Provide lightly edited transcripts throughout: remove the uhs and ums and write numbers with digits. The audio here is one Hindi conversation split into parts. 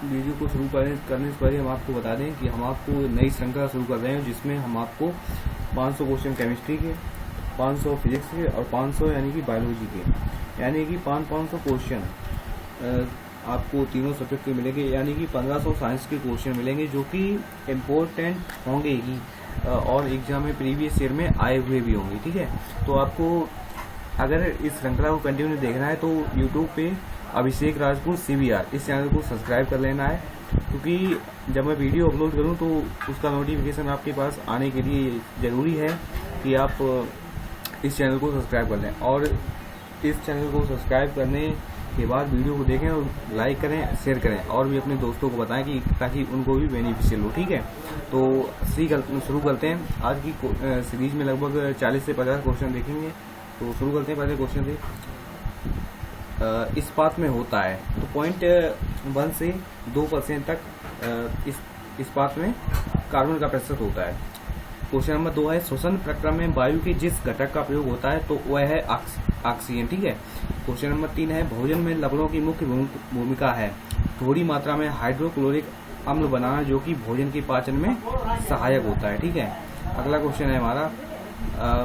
वीडियो को शुरू करने से पहले हम आपको बता दें कि हम आपको नई श्रृंखला शुरू कर रहे हैं, जिसमें हम आपको 500 क्वेश्चन केमिस्ट्री के, 500 फिजिक्स के और 500 यानी कि बायोलॉजी के, यानी कि 500 क्वेश्चन आपको तीनों सब्जेक्ट के मिलेंगे, यानी कि 1500 साइंस के क्वेश्चन मिलेंगे जो कि इम्पोर्टेंट होंगे ही और एग्जाम में प्रीवियस ईयर में आए हुए भी होंगे। ठीक है, तो आपको अगर इस श्रृंखला को कंटिन्यू देखना है तो यूट्यूब पे अभिषेक राजपूत CBR इस चैनल को सब्सक्राइब कर लेना है, क्योंकि जब मैं वीडियो अपलोड करूं तो उसका नोटिफिकेशन आपके पास आने के लिए ज़रूरी है कि आप इस चैनल को सब्सक्राइब कर लें। और इस चैनल को सब्सक्राइब करने के बाद वीडियो को देखें और लाइक करें, शेयर करें और भी अपने दोस्तों को बताएं कि ताकि उनको भी बेनिफिशियल हो। ठीक है, तो शुरू करते हैं। आज की सीरीज में लगभग 40 से 50 क्वेश्चन देखेंगे। तो शुरू करते हैं। पहले क्वेश्चन थे इस्पात में होता है, तो 0.1 से 2% तक इस्पात में कार्बन का प्रतिशत होता है। क्वेश्चन नंबर 2 है श्वसन प्रक्रिया में वायु के जिस घटक का प्रयोग होता है तो वह है ऑक्सीजन। ठीक है। क्वेश्चन नंबर 3 है भोजन में लवणों की मुख्य भूमिका है थोड़ी मात्रा में हाइड्रोक्लोरिक अम्ल बनाना, जो कि भोजन के पाचन में सहायक होता है। ठीक है। अगला क्वेश्चन है हमारा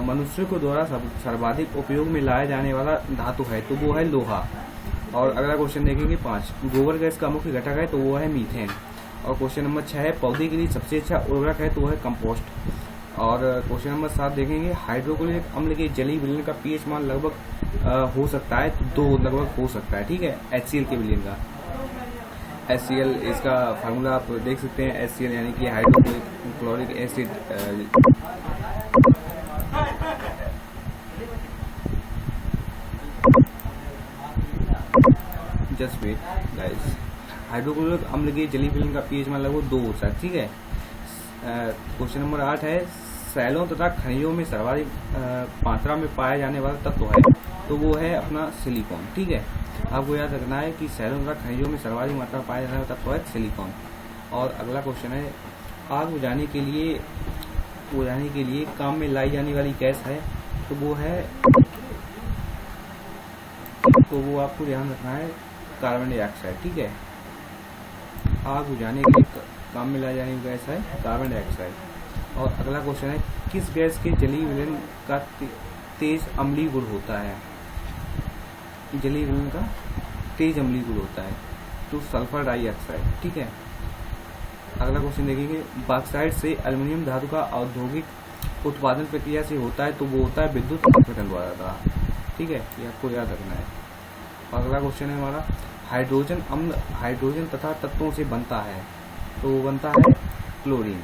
मनुष्य को द्वारा सर्वाधिक उपयोग में लाया जाने वाला धातु है, तो वो है लोहा। और अगला क्वेश्चन देखेंगे 5 गोबर गैस का मुख्य घटक है, तो वो है मीथेन। और क्वेश्चन नंबर 6 है पौधे के लिए सबसे अच्छा उर्वरक है, तो वो है कंपोस्ट। और क्वेश्चन नंबर 7 देखेंगे हाइड्रोक्लोरिक अम्ल के जलीय विलयन का pH मान लगभग हो सकता है 2 लगभग हो सकता है। ठीक है, HCl के विलयन का। HCl इसका फार्मूला आप देख सकते हैं, HCl यानी कि hydrochloric acid. Just wait guys, hydrochloric अम्ल के जलीय विलयन का pH मान लगभग 2 होता है। ठीक है। क्वेश्चन नंबर 8 है सैलों तथा खनिजों में सर्वाधिक मात्रा में पाया जाने वाला तत्व है, तो वो है अपना सिलिकॉन। ठीक है, आपको याद रखना है कि सैलों तथा खनिजों में सर्वाधिक मात्रा में पाया जाने वाला तत्व है सिलिकॉन। और अगला क्वेश्चन है आग बुझाने के लिए काम में लाई जाने वाली गैस है, तो वो आपको ध्यान रखना है कार्बन डाइऑक्साइड। ठीक है, आग बुझाने के लिए काम में लाई जाने वाली गैस है कार्बन डाइऑक्साइड। और अगला क्वेश्चन है किस गैस के जलीय विलयन का तेज अम्लीय गुण होता है? जलीय विलयन का तेज अम्लीय गुण होता है, तो सल्फर डाइऑक्साइड। ठीक है। अगला क्वेश्चन देखेंगे बॉक्साइट से एल्युमिनियम धातु का औद्योगिक उत्पादन प्रक्रिया से होता है, तो वो होता है विद्युत अपघटन द्वारा। ठीक है, ये आपको याद रखना है। अगला क्वेश्चन है हमारा हाइड्रोजन अम्ल हाइड्रोजन तथा तत्वों से बनता है, तो वो बनता है क्लोरीन।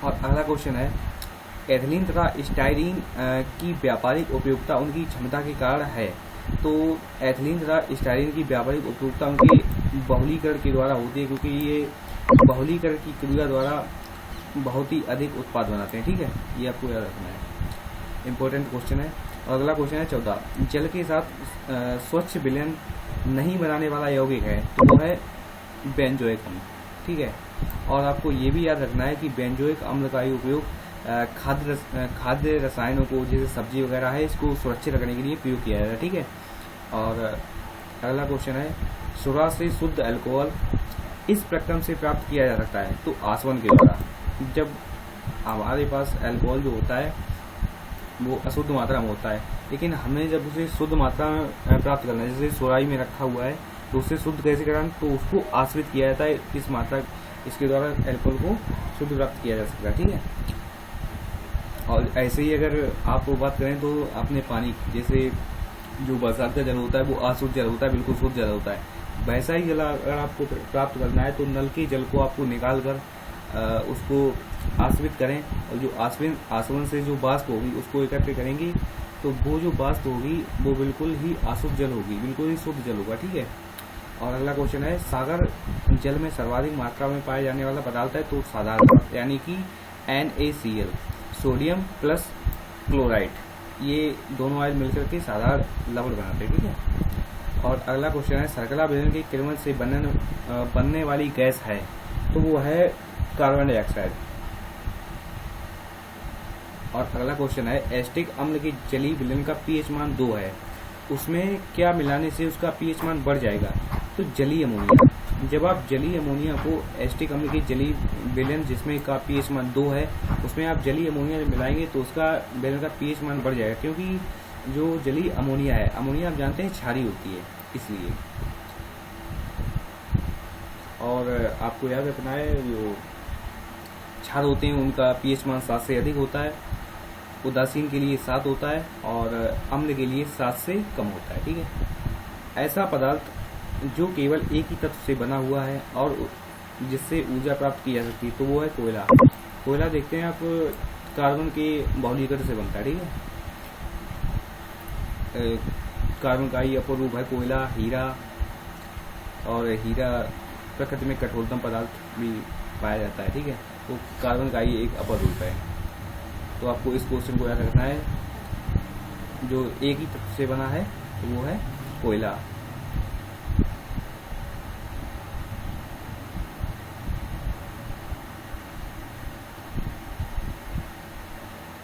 और अगला क्वेश्चन है एथिलीन तथा स्टाइरीन की व्यापारिक उपयोगिता उनकी क्षमता के कारण है, तो एथिलीन तथा स्टाइरीन की व्यापारिक उपयोगिता उनकी बहुलीकरण के द्वारा होती है, क्योंकि ये बहुलीकरण की क्रिया द्वारा बहुत ही अधिक उत्पाद बनाते हैं। ठीक है, ये आपको याद रखना है, इंपॉर्टेंट क्वेश्चन है। और अगला क्वेश्चन है 14 जल के साथ स्वच्छ विलयन नहीं बनाने वाला यौगिक है, तो वो है बेंजोइक अम्ल। ठीक है, और आपको ये भी याद रखना है कि बेंजोइक अम्ल का उपयोग खाद्य रसायनों को जैसे सब्जी वगैरह है इसको सुरक्षित रखने के लिए प्रयोग किया जाता है। ठीक है। और अगला क्वेश्चन है सुरा से शुद्ध अल्कोहल इस प्रक्रम से प्राप्त किया जा सकता है, तो आसवन के द्वारा। जब हमारे पास अल्कोहल जो होता है वो अशुद्ध मात्रा में होता है, लेकिन हमें जब उसे शुद्ध मात्रा में प्राप्त करना है, जैसे सुराही में रखा हुआ है तो उससे शुद्ध कैसे करना, तो उसको आश्रित किया जाता है इस मात्रा, इसके द्वारा अल्कोहल को शुद्ध प्राप्त किया जा सकता है। ठीक है। और ऐसे ही अगर आप बात करें तो अपने पानी, जैसे जो बरसात का जल होता है वो अशुद्ध जल होता है, बिल्कुल शुद्ध जल होता है। वैसा ही जल अगर आपको प्राप्त करना है तो नल के जल को आपको निकाल कर उसको आश्रित करें, और जो आसवन से जो वाष्प होगी उसको एकत्र करेंगे, तो वो जो वाष्प होगी वो बिल्कुल ही अशुद्ध जल होगी, बिल्कुल ही शुद्ध जल होगा। ठीक है। और अगला क्वेश्चन है सागर जल में सर्वाधिक मात्रा में पाया जाने वाला पदार्थ है, तो साधारण पदार्थ यानी कि NaCl सोडियम प्लस क्लोराइड, ये दोनों आयल मिलकर के साधारण लवण बनाते हैं। ठीक है। और अगला क्वेश्चन है सर्कला विलयन के किण्वन से बनने वाली गैस है, तो वो है कार्बन डाइऑक्साइड। और अगला क्वेश्चन है एसिटिक अम्ल के जलीय विलयन का पीएच मान 2 है, उसमें क्या मिलाने से उसका पीएच मान बढ़ जाएगा? तो जलीय अमोनिया। जब आप जलीय अमोनिया को एसिटिक अम्ल के जलीय विलयन जिसमें का पीएच मान 2 है, उसमें आप जलीय अमोनिया जब मिलाएंगे तो उसका विलयन का पीएच मान बढ़ जाएगा, क्योंकि जो जलीय अमोनिया है, अमोनिया आप जानते हैं क्षारीय होती है इसलिए। और आपको याद रखना है जो क्षार होते हैं उनका पीएच मान 7 से अधिक होता है, उदासीन के लिए 7 होता है और अम्ल के लिए 7 से कम होता है। ठीक है, ऐसा पदार्थ जो केवल एक ही तत्व से बना हुआ है और जिससे ऊर्जा प्राप्त की जा सकती है तो वो है कोयला। कोयला देखते हैं आप कार्बन के बहुलीकरण से बनता है। ठीक है, कार्बन का ही अपर रूप है कोयला, हीरा, और हीरा प्रकृति में कठोरतम पदार्थ भी पाया जाता है। ठीक है, तो कार्बन का ही एक अपर रूप है। तो आपको इस क्वेश्चन को याद रखना है, जो एक ही तत्व से बना है तो वो है कोयला।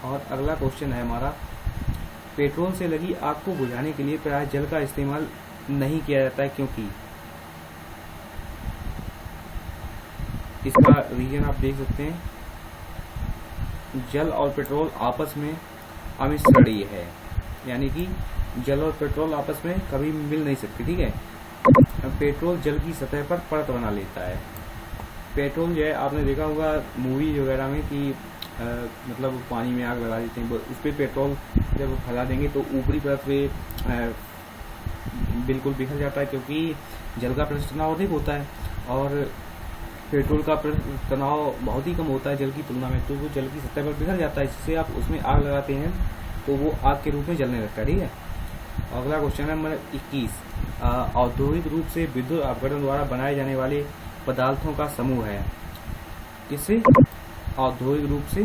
और अगला क्वेश्चन है हमारा, पेट्रोल से लगी आग को बुझाने के लिए प्रायः जल का इस्तेमाल नहीं किया जाता है, क्योंकि? इसका रीजन आप देख सकते हैं, जल और पेट्रोल आपस में अमिश्रणीय है, यानी कि जल और पेट्रोल आपस में कभी मिल नहीं सकते। ठीक है, पेट्रोल जल की सतह पर परत बना लेता है। पेट्रोल जो है आपने देखा होगा मूवी वगैरह में कि मतलब पानी में आग लगा देते हैं, उस पर पेट्रोल जब फैला देंगे तो ऊपरी परत पे बिल्कुल बिखर जाता है, क्योंकि जल का पृष्ठ तनाव अधिक होता है और पेट्रोल का तनाव बहुत ही कम होता है जल की तुलना में, तो वो जल की सतह पर बिखर जाता है। जिससे आप उसमें आग लगाते हैं तो वो आग के रूप में जलने लगता है। ठीक है, अगला क्वेश्चन है नंबर 21, औद्योगिक रूप से विद्युत अपघटन द्वारा बनाए जाने वाले पदार्थों का समूह है। किससे? औद्योगिक रूप से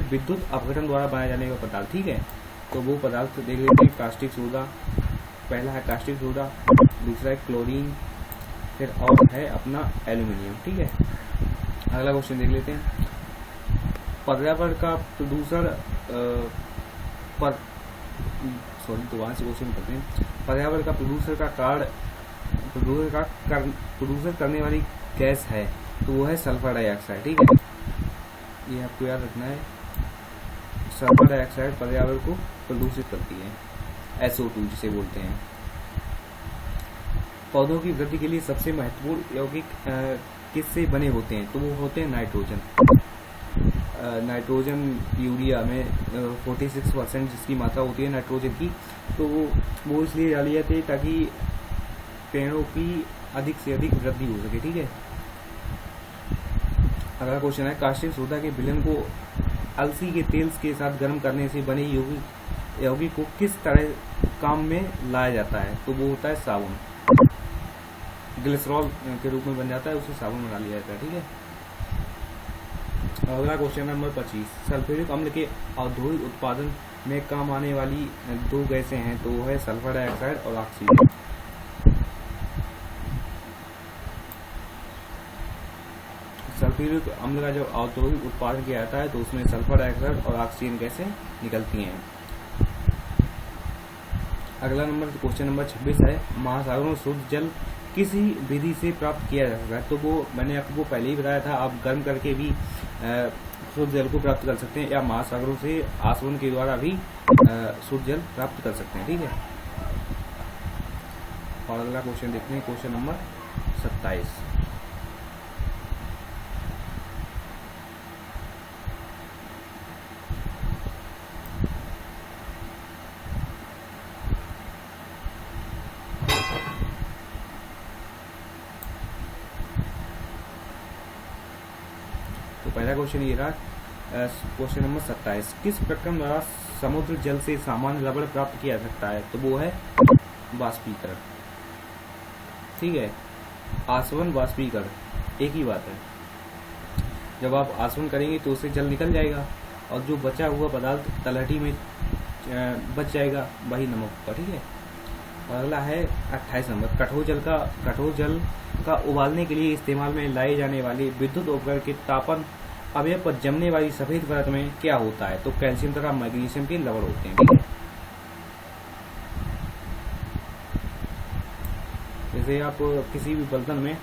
विद्युत अपघटन द्वारा बनाए जाने का पदार्थ। ठीक है, तो वो पदार्थ देख लेते हैं, कास्टिक सोडा, पहला है कास्टिक सोडा, दूसरा है क्लोरीन, फिर और है अपना एल्यूमिनियम। ठीक है, अगला क्वेश्चन देख लेते हैं, पर्यावरण का प्रदूषण दोबारा से क्वेश्चन करते हैं, पर्यावरण का प्रदूषण का कारण प्रदूषण करने वाली गैस है तो वो है सल्फर डाइऑक्साइड। ठीक है, ये आपको याद रखना है, सल्फर डाइऑक्साइड पर्यावरण को प्रदूषित करती है, SO2 जिसे बोलते हैं। पौधों की वृद्धि के लिए सबसे महत्वपूर्ण यौगिक किससे बने होते हैं? तो वो होते हैं नाइट्रोजन। नाइट्रोजन यूरिया में 46% जिसकी मात्रा होती है नाइट्रोजन की, तो वो इसलिए डाली जाती है ताकि पेड़ों की अधिक से अधिक वृद्धि हो सके। ठीक है, अगला क्वेश्चन है, कास्टिक सोडा के विलयन को अलसी के तेल के साथ गर्म करने से बने यौगिक को किस तरह काम में लाया जाता है? तो वो होता है साबुन, ग्लिसरॉल के रूप में बन जाता है, उसे साबुन बना लिया जाता है। ठीक है, अगला क्वेश्चन नंबर 25, सल्फ्यूरिक अम्ल के औद्योगिक उत्पादन में काम आने वाली 2 गैसें हैं, तो वो है सल्फर डाइऑक्साइड और ऑक्सीजन। सल्फ्यूरिक अम्ल का जब औद्योगिक उत्पादन किया जाता है तो उसमें सल्फर डाइऑक्साइड और ऑक्सीजन गैसें निकलती हैं। अगला क्वेश्चन नंबर 26 है, महासागरों शुद्ध जल किसी विधि से प्राप्त किया जा सकता है? तो वो मैंने आपको पहले ही बताया था, आप गर्म करके भी शुद्ध जल को प्राप्त कर सकते हैं, या महासागरों से आसवन के द्वारा भी शुद्ध जल प्राप्त कर सकते हैं। ठीक है, और अगला क्वेश्चन देखते हैं, क्वेश्चन नंबर 27, पहला क्वेश्चन ये रहा, क्वेश्चन नंबर 27, किस प्रक्रम द्वारा समुद्र जल से सामान्य रबड़ प्राप्त किया जा सकता है? तो वो है वाष्पीकरण। ठीक है, आसवन वाष्पीकरण एक ही बात है। जब आप आसवन करेंगे तो उससे जल निकल जाएगा और जो बचा हुआ पदार्थ तलहटी में बच जाएगा, वही नमक होगा। ठीक है, और अगला है 28 नंबर, कठोर जल का उबालने के लिए इस्तेमाल में लाए जाने वाले विद्युत उपकरण के तापन अवयव पर जमने वाली सफेद परत में क्या होता है? तो कैल्शियम तथा मैग्नीशियम के लवण होते हैं। ठीक है, जैसे आप किसी भी बर्तन में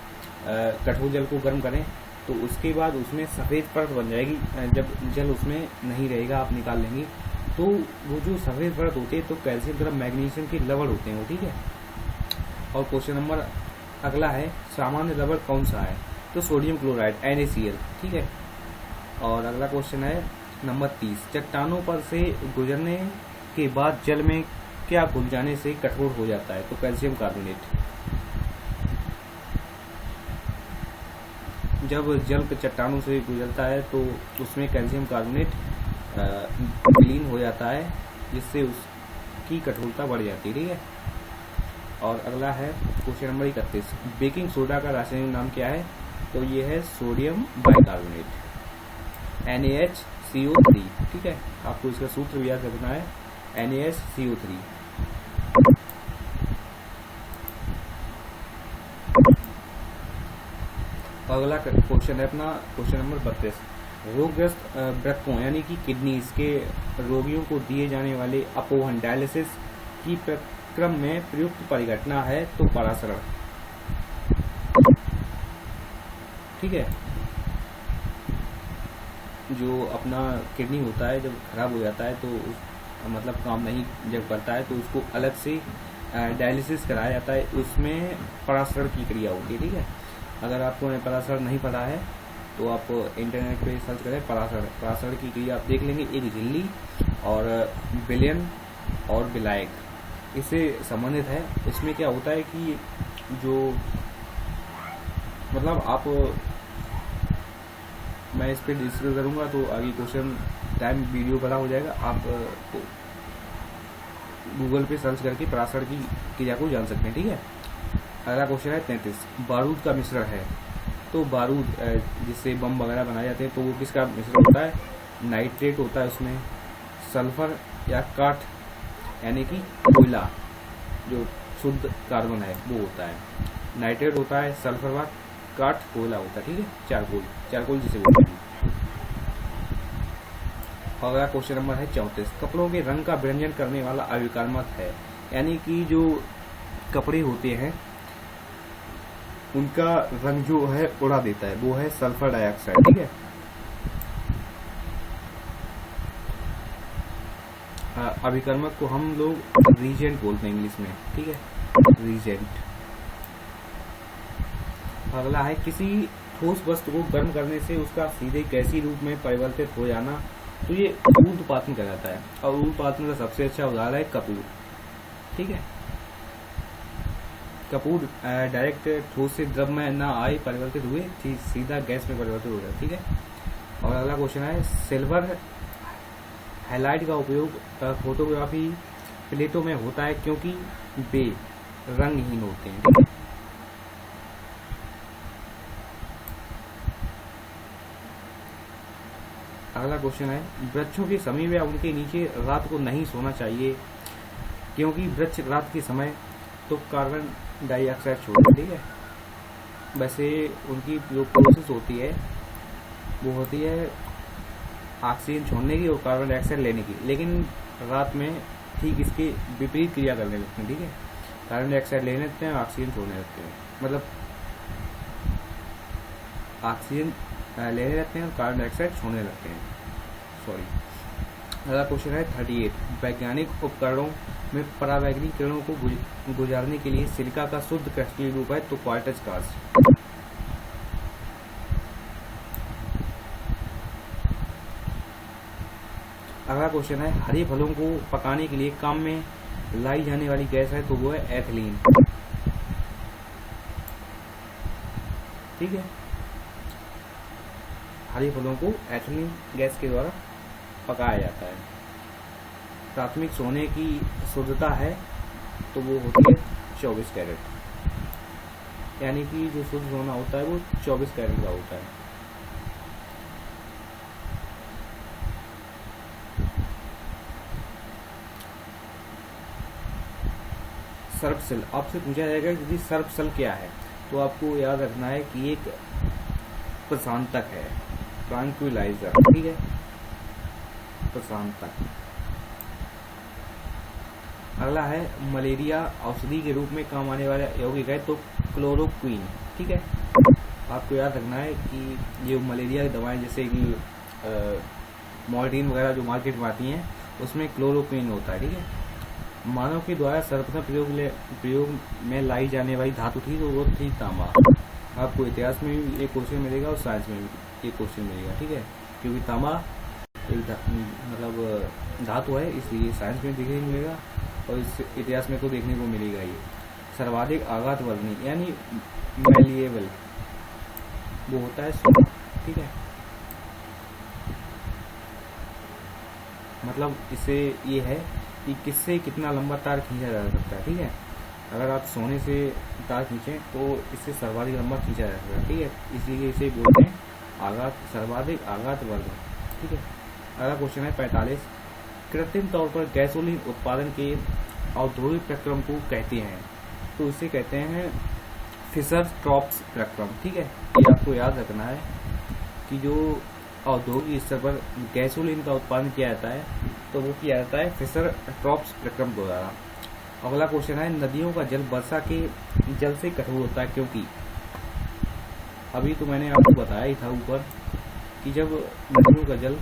कठोर जल को गर्म करें तो उसके बाद उसमें सफ़ेद परत बन जाएगी। जब जल उसमें नहीं रहेगा, आप निकाल लेंगे तो वो जो सफ़ेद परत होती है तो कैल्शियम तथा मैग्नीशियम के लवण होते हैं वो। ठीक है, और क्वेश्चन नंबर अगला है, सामान्य लवण कौन सा है? तो सोडियम क्लोराइड NaCl। ठीक है, और अगला क्वेश्चन है नंबर 30, चट्टानों पर से गुजरने के बाद जल में क्या घुल जाने से कठोर हो जाता है? तो कैल्शियम कार्बोनेट। जब जल चट्टानों से गुजरता है तो उसमें कैल्शियम कार्बोनेट विलीन हो जाता है, जिससे उसकी कठोरता बढ़ जाती है। ठीक है, और अगला है क्वेश्चन नंबर 31, बेकिंग सोडा का रासायनिक नाम क्या है? तो ये है सोडियम बाइकार्बोनेट NaHCO3। ठीक है, आपको इसका सूत्र भी याद रखना है NaHCO3। अगला क्वेश्चन है अपना क्वेश्चन नंबर 32, रोगग्रस्त वृक्कों यानी कि किडनीज के रोगियों को दिए जाने वाले अपोहन डायलिसिस की प्रक्रम में प्रयुक्त परिघटना है? तो परासरण। ठीक है, जो अपना किडनी होता है जब खराब हो जाता है तो मतलब काम नहीं जब करता है तो उसको अलग से डायलिसिस कराया जाता है, उसमें परासरण की क्रिया होती है। ठीक है, अगर आपको परासरण नहीं पता है तो आप इंटरनेट पे सर्च करें परासरण की क्रिया, आप देख लेंगे। एक झिल्ली और विलयन और विलायक इससे संबंधित है। इसमें क्या होता है कि जो मतलब आप मैं इस पर डिस्कस करूंगा तो आगे क्वेश्चन टाइम वीडियो बड़ा हो जाएगा, आप गूगल पे सर्च करके परासरण की क्रिया को जान सकते हैं। ठीक है, अगला क्वेश्चन है 33, बारूद का मिश्रण है? तो बारूद जिससे बम वगैरह बनाए जाते हैं तो वो किसका मिश्रण होता है? नाइट्रेट होता है, उसमें सल्फर या काठ यानी कि कोयला जो शुद्ध कार्बन है वो होता है, नाइट्रेट होता है, सल्फर व काठ कोयला होता है। ठीक है, चारकोल जिसे बोलते हैं। और अगला क्वेश्चन नंबर है 34, कपड़ों के रंग का व्यंजन करने वाला अभिकारक है? यानी कि जो कपड़े होते हैं उनका रंग जो है उड़ा देता है वो है सल्फर डाइऑक्साइड। ठीक है, अभिकर्मक को हम लोग रीजेंट बोलते हैं इंग्लिश में। ठीक है, रीजेंट। अगला है, किसी ठोस वस्तु को गर्म करने से उसका सीधे गैसीय रूप में परिवर्तित हो जाना? तो ये ऊर्ध्वपातन कहलाता है, और ऊर्ध्वपातन का सबसे अच्छा उदाहरण है कपूर। ठीक है, कपूर डायरेक्ट ठोस से द्रव में ना आए परिवर्तित हुए, सीधा गैस में परिवर्तित हो गया। ठीक है, और अगला क्वेश्चन है, सिल्वर हैलाइड का उपयोग फोटोग्राफी प्लेटों में होता है क्योंकि वे रंगहीन होते हैं। ठीक है, अगला क्वेश्चन है, वृक्षों के समीप या उनके नीचे रात को नहीं सोना चाहिए क्योंकि वृक्ष रात के समय तो कार्बन डाइऑक्साइड छोड़ते। ठीक है, वैसे उनकी जो प्रोसेस होती है वो होती है ऑक्सीजन छोड़ने की और कार्बन डाइऑक्साइड लेने की, लेकिन रात में ठीक इसके विपरीत क्रिया करने लगते हैं। ठीक है, कार्बन डाइऑक्साइड लेने लगते हैं, ऑक्सीजन छोड़ने लगते हैं, मतलब ऑक्सीजन लेने लगते हैं और कार्बन डाइऑक्साइड छोड़ने लगते हैं। सॉरी। अगला क्वेश्चन है 38, वैज्ञानिक उपकरणों में परावैज्ञानिक किरणों को गुजारने के लिए सिलिका का शुद्ध क्रिस्टलीय रूप है? तो क्वार्ट्ज कास्ट। अगला क्वेश्चन है, हरे फलों को पकाने के लिए काम में लाई जाने वाली गैस है? तो वो है एथिलीन। ठीक है, हरे फलों को एथिलीन गैस के द्वारा पकाया जाता है। प्राथमिक सोने की शुद्धता है तो वो होती है 24 कैरेट, यानी कि जो शुद्ध सोना होता है वो 24 कैरेट का होता है। सर्प सेल, आपसे पूछा जाएगा कि सर्प सेल क्या है, तो आपको याद रखना है कि एक प्रशांतक है, ट्रैंक्विलाइजर, ठीक है, प्रशांतक। अगला है मलेरिया औषधि के रूप में काम आने वाला यौगिक है, तो क्लोरोक्वीन, ठीक है। आपको याद रखना है कि ये मलेरिया की दवाएं जैसे कि मॉर्टिन वगैरह जो मार्केट में आती हैं उसमें क्लोरोक्वीन होता है, ठीक है। मानव के द्वारा सर्वप्रथम प्रयोग में लाई जाने वाली धातु थी, तो वो थी तांबा। आपको इतिहास में भी एक क्वेश्चन मिलेगा और साइंस में भी एक क्वेश्चन मिलेगा, ठीक है, क्योंकि तांबा एक मतलब धातु है, इसलिए साइंस में देखने को मिलेगा और इस इतिहास में तो देखने को मिलेगा ही। सर्वाधिक आघात वर्णी यानी मैलिएबल वो होता है सोना, ठीक है। मतलब इससे ये है कि किससे कितना लंबा तार खींचा जा सकता है, ठीक है। अगर आप सोने से तार खींचें तो इससे सर्वाधिक लंबा खींचा जा सकता है, ठीक है, इसीलिए इसे बोलते हैं आघात, सर्वाधिक आघात वर्ग, ठीक है। अगला क्वेश्चन है 45, कृत्रिम तौर पर गैसोलीन उत्पादन के औद्योगिक प्रक्रम को कहते हैं, तो इसे कहते हैं फिशर-ट्रॉप्स प्रक्रम, ठीक है। ये आपको याद रखना है कि जो औद्योगिक स्तर पर गैसोलीन का उत्पादन किया जाता है तो वो किया जाता है फिशर-ट्रॉप्स प्रक्रम द्वारा। अगला क्वेश्चन है नदियों का जल वर्षा के जल से कठोर होता है, क्योंकि अभी तो मैंने आपको बताया ही था ऊपर कि जब नदियों का जल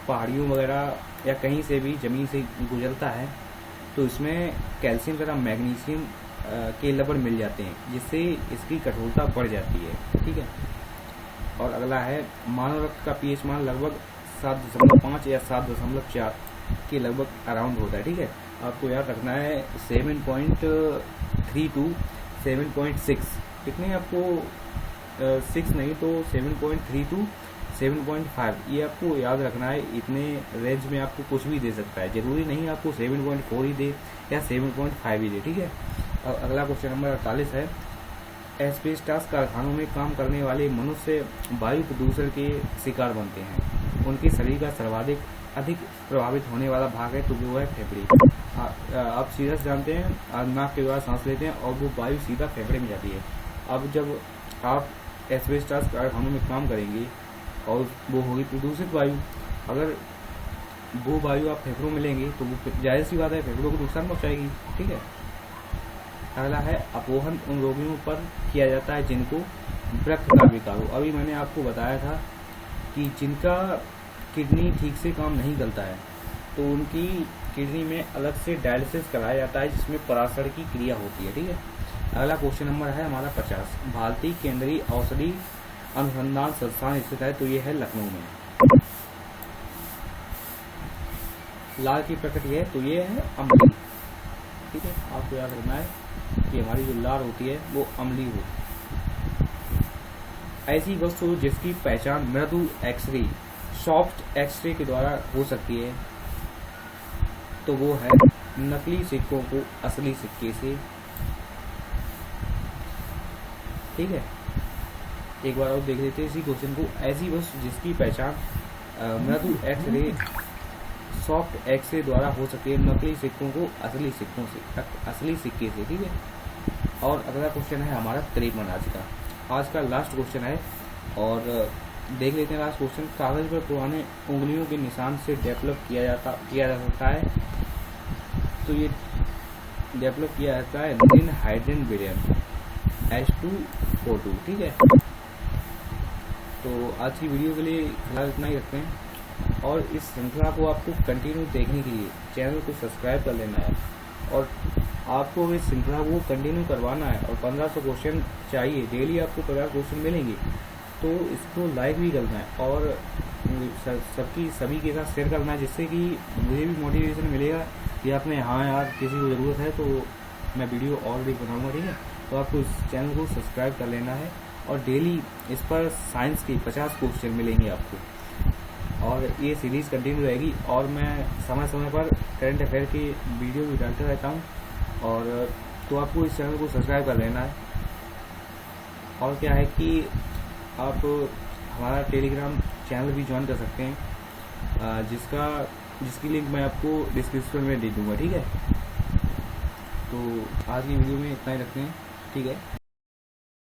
पहाड़ियों वगैरह या कहीं से भी जमीन से गुजरता है तो इसमें कैल्शियम तथा मैग्नीशियम के लवण मिल जाते हैं, जिससे इसकी कठोरता बढ़ जाती है, ठीक है। और अगला है मानव रक्त का पीएच मान लगभग 7.5 या 7.4 के लगभग अराउंड होता है, ठीक है। आपको याद रखना है 7.3 to 7.6, कितने आपको 6 नहीं तो 7.3 to 7.5, ये आपको याद रखना है। इतने रेंज में आपको कुछ भी दे सकता है, जरूरी नहीं आपको 7.4 ही दे या 7.5 ही दे, ठीक है। अगला क्वेश्चन नंबर 48 है एस्बेस्टॉस कारखानों में काम करने वाले मनुष्य वायु प्रदूषण के शिकार बनते हैं, उनके शरीर का सर्वाधिक अधिक प्रभावित होने वाला भाग है तो वो है फेफड़े। आप सीधा जानते हैं आप नाक के द्वारा सांस लेते हैं और वो वायु सीधा फेफड़े में जाती है। अब जब आप एस्बेस्टॉस कारखानों में काम करेंगे और वो होगी प्रदूषित वायु, अगर वो वायु आप फेफड़ों में लेंगे तो वो जाहिर सी बात है फेफड़ों को नुकसान पहुंचाएगी, ठीक है। अगला है अपोहन उन रोगियों पर किया जाता है जिनको वृक्क का विकार हो। अभी मैंने आपको बताया था कि जिनका किडनी ठीक से काम नहीं करता है तो उनकी किडनी में अलग से डायलिसिस कराया जाता है, जिसमें पराशर की क्रिया होती है, ठीक है। अगला क्वेश्चन नंबर है हमारा 50, भारतीय केंद्रीय औषधि अनुसंधान संस्थान स्थित है तो ये है लखनऊ में। लाल की प्रकृति है तो ये है अम्लीय, ठीक है। आपको याद रखना है कि हमारी जो लाल होती है वो अम्लीय होती है। ऐसी वस्तु जिसकी पहचान मृदु एक्सरे सॉफ्ट एक्सरे के द्वारा हो सकती है तो वो है नकली सिक्कों को असली सिक्के से, ठीक है। एक बार और देख लेते हैं इसी क्वेश्चन को। ऐसी वस्तु जिसकी पहचान मृदु एक्सरे सॉफ्ट एक्सरे द्वारा हो सकती है, नकली सिक्कों को असली सिक्कों से, असली सिक्के से, ठीक है। और अगला क्वेश्चन है हमारा 53 आज का लास्ट क्वेश्चन है और देख लेते हैं लास्ट क्वेश्चन। कागज पर पुराने उंगलियों के निशान से डेवलप किया जा सकता है तो ये डेवलप किया जाता है लिन हाइड्रोजन बेरियम H2O2, ठीक है। तो आज की वीडियो के लिए फिलहाल इतना ही रखते हैं और इस श्रृंखला को आपको कंटिन्यू देखने के लिए चैनल को सब्सक्राइब कर लेना है और आपको इस श्रृंखला को कंटिन्यू करवाना है और 1500 क्वेश्चन चाहिए, डेली आपको 50 क्वेश्चन मिलेंगे तो इसको लाइक भी करना है और सभी के साथ शेयर करना है, जिससे कि मुझे भी मोटिवेशन मिलेगा कि आपने हाँ यार किसी को ज़रूरत है तो मैं वीडियो और भी बनाऊँगा, ठीक है। तो आपको इस चैनल को सब्सक्राइब कर लेना है और डेली इस पर साइंस के 50 क्वेश्चन मिलेंगे आपको और ये सीरीज़ कंटिन्यू रहेगी और मैं समय समय पर करंट अफेयर की वीडियो भी डालते रहता हूँ और तो आपको इस चैनल को सब्सक्राइब कर लेना है। और क्या है कि आप हमारा टेलीग्राम चैनल भी ज्वाइन कर सकते हैं जिसकी लिंक मैं आपको डिस्क्रिप्शन में दे दूँगा, ठीक है। तो आज की वीडियो में इतना ही रखते हैं, ठीक है।